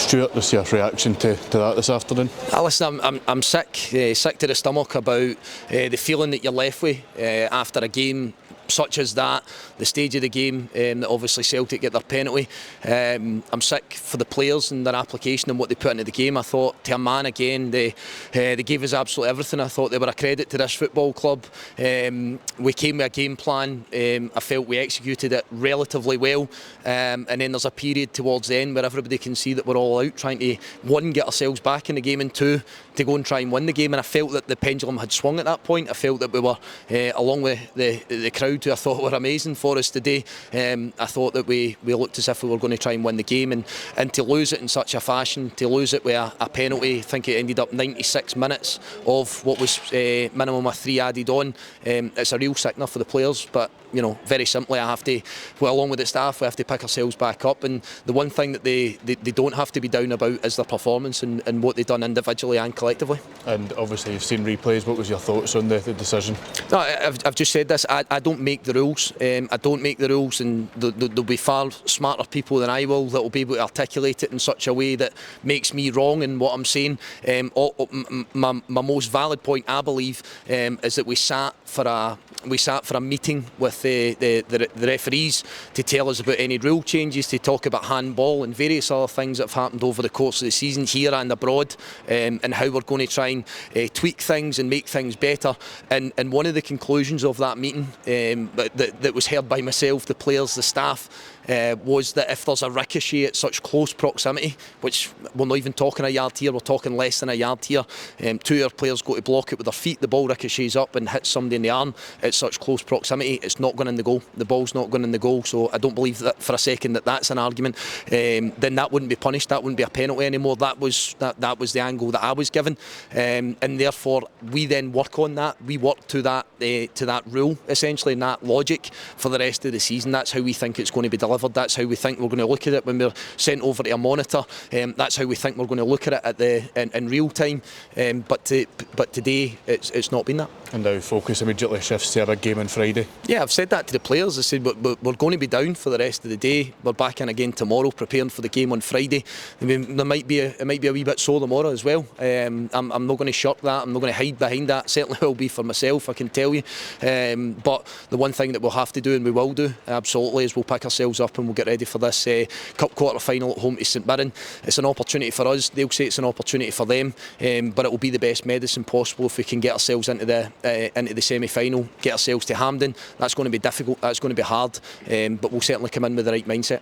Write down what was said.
Stuart, what's your reaction to that this afternoon? Listen, I'm sick to the stomach about the feeling that you're left with after a game such as that, the stage of the game that obviously Celtic get their penalty. I'm sick for the players and their application and what they put into the game. I thought, to a man again, they gave us absolutely everything. I thought they were a credit to this football club. We came with a game plan. I felt we executed it relatively well, and then there's a period towards the end where everybody can see that we're all out trying to, one, get ourselves back in the game, and two, to go and try and win the game. And I felt that the pendulum had swung at that point. I felt that we were, along with the crowd, who I thought were amazing for us today, I thought that we looked as if we were going to try and win the game, and to lose it in such a fashion, to lose it with a penalty. I think it ended up 96 minutes of what was minimum of 3 added on. It's a real sickener for the players, but you know, very simply, I have to, well, along with the staff, we have to pick ourselves back up. And the one thing that they don't have to be down about is their performance and what they've done individually and collectively. And obviously you've seen replays. What was your thoughts on the decision? No, I've just said this. I don't make the rules. I don't make the rules, and there'll be far smarter people than I will that will be able to articulate it in such a way that makes me wrong in what I'm saying. My most valid point, I believe, is that we sat for a meeting with the referees to tell us about any rule changes, to talk about handball and various other things that have happened over the course of the season here and abroad, and how we're going to try and tweak things and make things better. And one of the conclusions of that meeting that was heard by myself, the players, the staff, was that if there's a ricochet at such close proximity, which we're not even talking a yard here, we're talking less than a yard here, 2 of our players go to block it with their feet, the ball ricochets up and hits somebody in the arm at such close proximity, it's not going in the goal. The ball's not going in the goal, so I don't believe that for a second that that's an argument. Then that wouldn't be punished, that wouldn't be a penalty anymore. That was the angle that I was given, and therefore we then work on that. We work to that rule, essentially, and that logic for the rest of the season. That's how we think it's going to be delivered. That's how we think we're going to look at it when we're sent over to a monitor. That's how we think we're going to look at it in real time. But today it's not been that. And now focus immediately shifts to a big game on Friday. Yeah, I've said that to the players. I said we're going to be down for the rest of the day. We're back in again tomorrow, preparing for the game on Friday. I mean, it might be a wee bit sore tomorrow as well. I'm not going to shirk that. I'm not going to hide behind that. Certainly will be for myself, I can tell you. But the one thing that we'll have to do, and we will do, absolutely, is we'll pick ourselves up and we'll get ready for this Cup quarter-final at home to St Mirren. It's an opportunity for us. They'll say it's an opportunity for them, but it will be the best medicine possible if we can get ourselves into the semi-final, get ourselves to Hampden. That's going to be difficult, that's going to be hard, but we'll certainly come in with the right mindset.